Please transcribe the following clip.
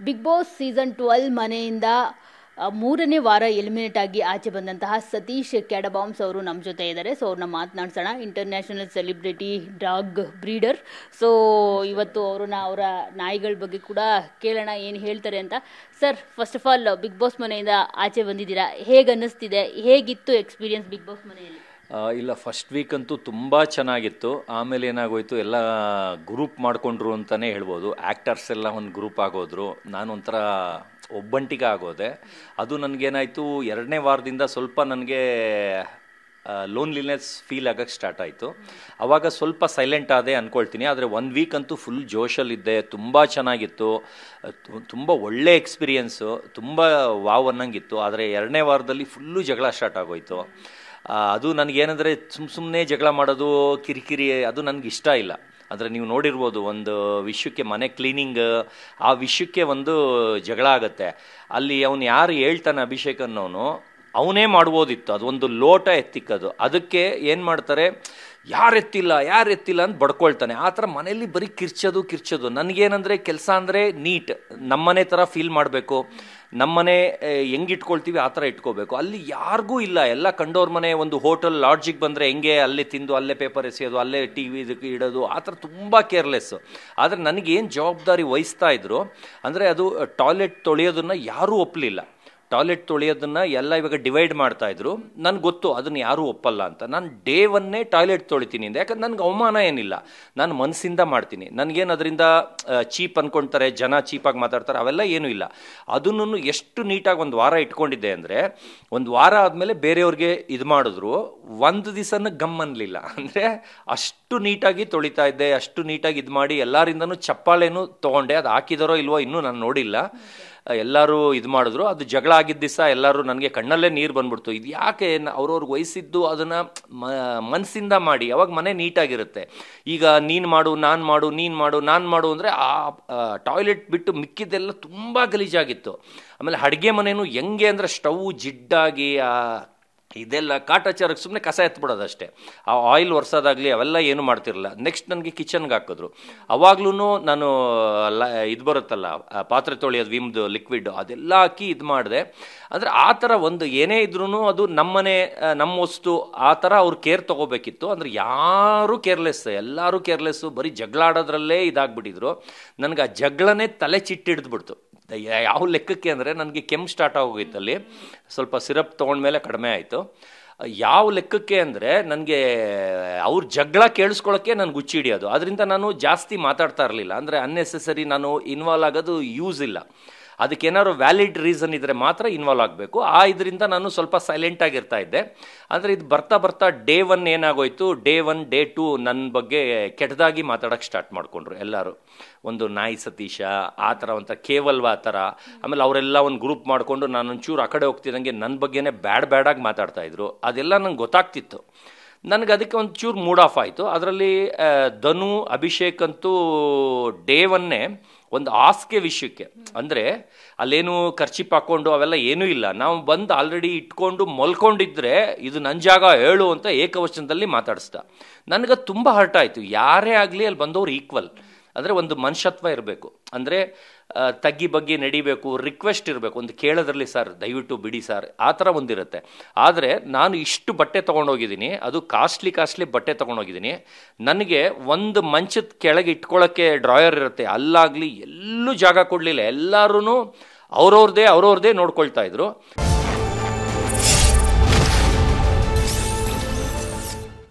Big boss season 12 ಮನೆಯಿಂದ ಮೂರನೇ ವಾರ ಎಲಿಮಿನೇಟ್ ಆಗಿ ಆಚೆ ಬಂದಂತಹ ಸತೀಶ್ ಕ್ಯಾಡಬಾಮ್ಸ್ ಅವರು ನಮ್ಮ ಜೊತೆ ಇದ್ದಾರೆ. ಸೊ ಅವ್ರನ್ನ ಮಾತನಾಡ್ಸೋಣ. International celebrity dog breeder. So ಇವತ್ತು ಅವ್ರನ್ನ ಅವರ ನಾಯಿಗಳ ಬಗ್ಗೆ ಕೂಡ ಕೇಳೋಣ ಏನು ಹೇಳ್ತಾರೆ ಅಂತ. Sir, first of all big boss ಮನೆಯಿಂದ ಆಚೆ ಬಂದಿದ್ದೀರಾ, ಹೇಗೆ ಅನ್ನಿಸ್ತಿದೆ? ಹೇಗಿತ್ತು ಎಕ್ಸ್ಪೀರಿಯನ್ಸ್ ಬಿಗ್ ಬಾಸ್ ಮನೆಯಲ್ಲಿ? ಇಲ್ಲ, ಫಸ್ಟ್ ವೀಕ್ ಅಂತೂ ತುಂಬ ಚೆನ್ನಾಗಿತ್ತು. ಆಮೇಲೆ ಏನಾಗೋಯ್ತು, ಎಲ್ಲ ಗ್ರೂಪ್ ಮಾಡಿಕೊಂಡ್ರು ಅಂತಲೇ ಹೇಳ್ಬೋದು. ಆ್ಯಕ್ಟರ್ಸ್ ಎಲ್ಲ ಒಂದು ಗ್ರೂಪ್ ಆಗೋದ್ರು, ನಾನು ಒಂಥರ ಒಬ್ಬಂಟಿಗೆ ಆಗೋದೆ. ಅದು ನನಗೇನಾಯಿತು, ಎರಡನೇ ವಾರದಿಂದ ಸ್ವಲ್ಪ ನನಗೆ ಲೋನ್ಲಿನೆಸ್ ಫೀಲ್ ಆಗೋಕ್ಕೆ ಸ್ಟಾರ್ಟ್ ಆಯಿತು. ಆವಾಗ ಸ್ವಲ್ಪ ಸೈಲೆಂಟ್ ಆದೆ ಅಂದ್ಕೊಳ್ತೀನಿ. ಆದರೆ 1 ವೀಕ್ ಅಂತೂ ಫುಲ್ ಜೋಶಲ್ಲಿದ್ದೆ, ತುಂಬ ಚೆನ್ನಾಗಿತ್ತು, ತುಂಬ ಒಳ್ಳೆ ಎಕ್ಸ್ಪೀರಿಯೆನ್ಸು, ತುಂಬ ವಾವ್ ಅನ್ನಂಗಿತ್ತು. ಆದರೆ ಎರಡನೇ ವಾರದಲ್ಲಿ ಫುಲ್ಲು ಜಗಳ ಸ್ಟಾರ್ಟ್ ಆಗೋಯ್ತು. ಅದು ನನಗೇನೆಂದರೆ ಸುಮ್ಮನೆ ಜಗಳ ಮಾಡೋದು, ಕಿರಿಕಿರಿ, ಅದು ನನಗೆ ಇಷ್ಟ ಇಲ್ಲ. ಅಂದರೆ ನೀವು ನೋಡಿರ್ಬೋದು, ಒಂದು ವಿಷಯಕ್ಕೆ, ಮನೆ ಕ್ಲೀನಿಂಗ್, ಆ ವಿಷಯಕ್ಕೆ ಒಂದು ಜಗಳ ಆಗುತ್ತೆ. ಅಲ್ಲಿ ಅವನು ಯಾರು ಹೇಳ್ತಾನೆ, ಅಭಿಷೇಕ್ ಅನ್ನೋನು, ಅವನೇ ಮಾಡ್ಬೋದಿತ್ತು. ಅದೊಂದು ಲೋಟ ಎತ್ತಿಕ್ಕದು, ಅದಕ್ಕೆ ಏನು ಮಾಡ್ತಾರೆ, ಯಾರು ಎತ್ತಿಲ್ಲ ಅಂತ ಬಡ್ಕೊಳ್ತಾನೆ. ಆ ಥರ ಮನೆಯಲ್ಲಿ ಬರೀ ಕಿರ್ಚೋದು. ನನಗೇನಂದರೆ, ಕೆಲಸ ಅಂದರೆ ನೀಟ್, ನಮ್ಮನೆ ಥರ ಫೀಲ್ ಮಾಡಬೇಕು, ನಮ್ಮನೆ ಹೆಂಗೆ ಇಟ್ಕೊಳ್ತೀವಿ ಆ ಥರ ಇಟ್ಕೋಬೇಕು. ಅಲ್ಲಿ ಯಾರಿಗೂ ಇಲ್ಲ, ಎಲ್ಲ ಕಂಡೋರ್ ಮನೆ. ಒಂದು ಹೋಟೆಲ್ ಲಾಡ್ಜಿಗೆ ಬಂದರೆ ಹೆಂಗೆ ಅಲ್ಲೇ ತಿಂದು ಅಲ್ಲೇ ಪೇಪರ್ ಎಸೆಯೋದು, ಅಲ್ಲೇ ಟಿ ವಿ ಇದಕ್ಕೆ ಇಡೋದು, ಆ ಥರ ತುಂಬ ಕೇರ್ಲೆಸ್ಸು. ಆದರೆ ನನಗೇನು ಜವಾಬ್ದಾರಿ ವಹಿಸ್ತಾ ಇದ್ರು ಅಂದರೆ, ಅದು ಟಾಯ್ಲೆಟ್ ತೊಳೆಯೋದನ್ನು ಯಾರೂ ಒಪ್ಪಲಿಲ್ಲ. ಟಾಯ್ಲೆಟ್ ತೊಳೆಯೋದನ್ನು ಎಲ್ಲ ಇವಾಗ ಡಿವೈಡ್ ಮಾಡ್ತಾಯಿದ್ರು. ನನಗೆ ಗೊತ್ತು ಅದನ್ನು ಯಾರೂ ಒಪ್ಪಲ್ಲ ಅಂತ. ನಾನು ಡೇ 1 ಟಾಯ್ಲೆಟ್ ತೊಳಿತೀನಿ ಅಂತ. ಯಾಕಂದ್ರೆ ನನಗೆ ಅವಮಾನ ಏನಿಲ್ಲ, ನಾನು ಮನಸ್ಸಿಂದ ಮಾಡ್ತೀನಿ. ನನಗೇನು ಅದರಿಂದ ಚೀಪ್ ಅಂದ್ಕೊಳ್ತಾರೆ, ಜನ ಚೀಪಾಗಿ ಮಾತಾಡ್ತಾರೆ, ಅವೆಲ್ಲ ಏನೂ ಇಲ್ಲ. ಅದನ್ನು ಎಷ್ಟು ನೀಟಾಗಿ ಒಂದು ವಾರ ಇಟ್ಕೊಂಡಿದ್ದೆ ಅಂದರೆ, ಒಂದು ವಾರ ಆದಮೇಲೆ ಬೇರೆಯವ್ರಿಗೆ ಇದು ಮಾಡಿದ್ರು, ಒಂದು ದಿವಸನೂ ಗಮ್ ಅನ್ನಲಿಲ್ಲ. ಅಂದರೆ ಅಷ್ಟು ನೀಟಾಗಿ ತೊಳಿತಾ ಇದ್ದೆ, ಅಷ್ಟು ನೀಟಾಗಿ ಇದು ಮಾಡಿ ಎಲ್ಲರಿಂದನೂ ಚಪ್ಪಾಳೆನೂ ತೊಗೊಂಡೆ. ಅದು ಹಾಕಿದಾರೋ ಇಲ್ವೋ ಇನ್ನೂ ನಾನು ನೋಡಿಲ್ಲ. ಎಲ್ಲರೂ ಇದು ಮಾಡಿದ್ರು. ಅದು ಜಗಳ ಆಗಿದ್ದ ದಿವಸ ಎಲ್ಲರೂ ನನಗೆ ಕಣ್ಣಲ್ಲೇ ನೀರು ಬಂದ್ಬಿಡ್ತು. ಇದು ಯಾಕೆ, ಅವ್ರವ್ರಿಗೆ ವಹಿಸಿದ್ದು ಅದನ್ನು ಮನಸ್ಸಿಂದ ಮಾಡಿ, ಅವಾಗ ಮನೆ ನೀಟಾಗಿರುತ್ತೆ. ಈಗ ನೀನು ಮಾಡು, ನಾನು ಮಾಡು ಅಂದರೆ ಆ ಟಾಯ್ಲೆಟ್ ಬಿಟ್ಟು ಮಿಕ್ಕಿದ್ದೆಲ್ಲ ತುಂಬ ಗಲೀಜಾಗಿತ್ತು. ಆಮೇಲೆ ಅಡುಗೆ ಮನೆಯೂ ಹೆಂಗೆ ಅಂದರೆ, ಸ್ಟವ್ ಜಿಡ್ಡಾಗಿ, ಇದೆಲ್ಲ ಕಾಟಾಚಾರಕ್ಕೆ ಸುಮ್ಮನೆ ಕಸ ಎತ್ಬಿಡೋದು ಅಷ್ಟೇ. ಆ ಆಯಿಲ್ ಒರೆಸೋದಾಗಲಿ ಅವೆಲ್ಲ ಏನು ಮಾಡ್ತಿರಲಿಲ್ಲ. ನೆಕ್ಸ್ಟ್ ನನಗೆ ಕಿಚನ್ಗೆ ಹಾಕಿದ್ರು. ಅವಾಗ್ಲೂ ನಾನು ಇದು ಬರುತ್ತಲ್ಲ, ಪಾತ್ರೆ ತೊಳೆಯೋದು, ವಿಮ್ದು ಲಿಕ್ವಿಡ್, ಅದೆಲ್ಲ ಹಾಕಿ ಇದು ಮಾಡಿದೆ. ಅಂದರೆ ಆ ಥರ ಒಂದು ಏನೇ ಇದ್ರೂ ಅದು ನಮ್ಮನೆ, ನಮ್ಮ ವಸ್ತು, ಆ ಥರ ಅವ್ರು ಕೇರ್ ತೊಗೋಬೇಕಿತ್ತು. ಅಂದರೆ ಯಾರೂ ಎಲ್ಲರೂ ಕೇರ್ಲೆಸ್ಸು, ಬರೀ ಜಗಳ ಆಡೋದ್ರಲ್ಲೇ ಇದಾಗ್ಬಿಟ್ಟಿದ್ರು. ನನಗೆ ಆ ಜಗಳನೇ ತಲೆ ಚಿಟ್ಟಿಡ್ದುಬಿಡ್ತು. ಯಾವ ಲೆಕ್ಕಕ್ಕೆ ಅಂದರೆ, ನನಗೆ ಕೆಮ್ಮು ಸ್ಟಾರ್ಟ್ ಆಗೋಗಿತ್ತು. ಅಲ್ಲಿ ಸ್ವಲ್ಪ ಸಿರಪ್ ತೊಗೊಂಡ್ಮೇಲೆ ಕಡಿಮೆ ಆಯಿತು. ಯಾವ ಲೆಕ್ಕಕ್ಕೆ ಅಂದರೆ, ನನಗೆ ಅವ್ರ ಜಗಳ ಕೇಳಿಸ್ಕೊಳ್ಳೋಕ್ಕೆ ನನಗೆ ಹುಚ್ಚು ಹಿಡಿಯೋದು. ಅದರಿಂದ ನಾನು ಜಾಸ್ತಿ ಮಾತಾಡ್ತಾ ಇರಲಿಲ್ಲ. ಅಂದರೆ ಅನ್ನೆಸೆಸರಿ ನಾನು ಇನ್ವಾಲ್ವ್ ಆಗೋದು ಯೂಸ್ ಇಲ್ಲ. ಅದಕ್ಕೇನಾದ್ರು ವ್ಯಾಲಿಡ್ ರೀಸನ್ ಇದ್ದರೆ ಮಾತ್ರ ಇನ್ವಾಲ್ವ್ ಆಗಬೇಕು. ಇದರಿಂದ ನಾನು ಸ್ವಲ್ಪ ಸೈಲೆಂಟಾಗಿರ್ತಾ ಇದ್ದೆ. ಅಂದರೆ ಇದು ಬರ್ತಾ ಡೇ 1 ಏನಾಗೋಯ್ತು, ಡೇ 1 ಡೇ 2 ನನ್ನ ಬಗ್ಗೆ ಕೆಟ್ಟದಾಗಿ ಮಾತಾಡೋಕ್ಕೆ ಸ್ಟಾರ್ಟ್ ಮಾಡಿಕೊಂಡ್ರು ಎಲ್ಲರೂ. ಒಂದು ನಾಯಿ ಸತೀಶ, ಆ ಥರ ಒಂಥರ ಕೇವಲ್ವ ಆ ಥರ. ಆಮೇಲೆ ಅವರೆಲ್ಲ ಒಂದು ಗ್ರೂಪ್ ಮಾಡಿಕೊಂಡು ನಾನು ಒಂಚೂರು ಆ ಕಡೆ ಹೋಗ್ತಿದ್ದಂಗೆ ನನ್ನ ಬಗ್ಗೆನೇ ಬ್ಯಾಡಾಗಿ ಮಾತಾಡ್ತಾಯಿದ್ರು. ಅದೆಲ್ಲ ನಂಗೆ ಗೊತ್ತಾಗ್ತಿತ್ತು. ನನಗೆ ಅದಕ್ಕೆ ಒಂಚೂರು ಮೂಡ್ ಆಫ್ ಆಯಿತು. ಅದರಲ್ಲಿ ಧನು, ಅಭಿಷೇಕ್ ಅಂತೂ ಡೇ 1 ಒಂದು ಹಾಸಿಗೆ ವಿಷಯಕ್ಕೆ, ಅಂದರೆ ಅಲ್ಲೇನು ಖರ್ಚಿಪ್ ಹಾಕ್ಕೊಂಡು ಅವೆಲ್ಲ ಏನೂ ಇಲ್ಲ, ನಾವು ಬಂದು ಆಲ್ರೆಡಿ ಇಟ್ಕೊಂಡು ಮಲ್ಕೊಂಡಿದ್ರೆ ಇದು ನನ್ನ ಜಾಗ ಹೇಳು ಅಂತ ಏಕವಚನದಲ್ಲಿ ಮಾತಾಡಿಸ್ದ. ನನಗದು ತುಂಬ ಹರ್ಟ್ ಆಯಿತು. ಯಾರೇ ಆಗಲಿ ಅಲ್ಲಿ ಬಂದವರು ಈಕ್ವಲ್, ಅಂದರೆ ಒಂದು ಮನುಷ್ಯತ್ವ ಇರಬೇಕು. ಅಂದರೆ ತಗ್ಗಿ ಬಗ್ಗೆ ನಡಿಬೇಕು, ರಿಕ್ವೆಸ್ಟ್ ಇರಬೇಕು, ಒಂದು ಕೇಳೋದ್ರಲ್ಲಿ ಸರ್ ದಯವಿಟ್ಟು ಬಿಡಿ ಸರ್, ಆ ಥರ ಒಂದಿರುತ್ತೆ. ಆದರೆ ನಾನು ಇಷ್ಟು ಬಟ್ಟೆ ತೊಗೊಂಡೋಗಿದ್ದೀನಿ, ಅದು ಕಾಸ್ಟ್ಲಿ ಬಟ್ಟೆ ತೊಗೊಂಡೋಗಿದ್ದೀನಿ. ನನಗೆ ಒಂದು ಮಂಚದ ಕೆಳಗೆ ಇಟ್ಕೊಳ್ಳೋಕ್ಕೆ ಡ್ರಾಯರ್ ಇರುತ್ತೆ, ಅಲ್ಲಾಗಲಿ ಎಲ್ಲೂ ಜಾಗ ಕೊಡಲಿಲ್ಲ. ಎಲ್ಲರೂ ಅವ್ರವ್ರದೇ ನೋಡ್ಕೊಳ್ತಾ ಇದ್ರು.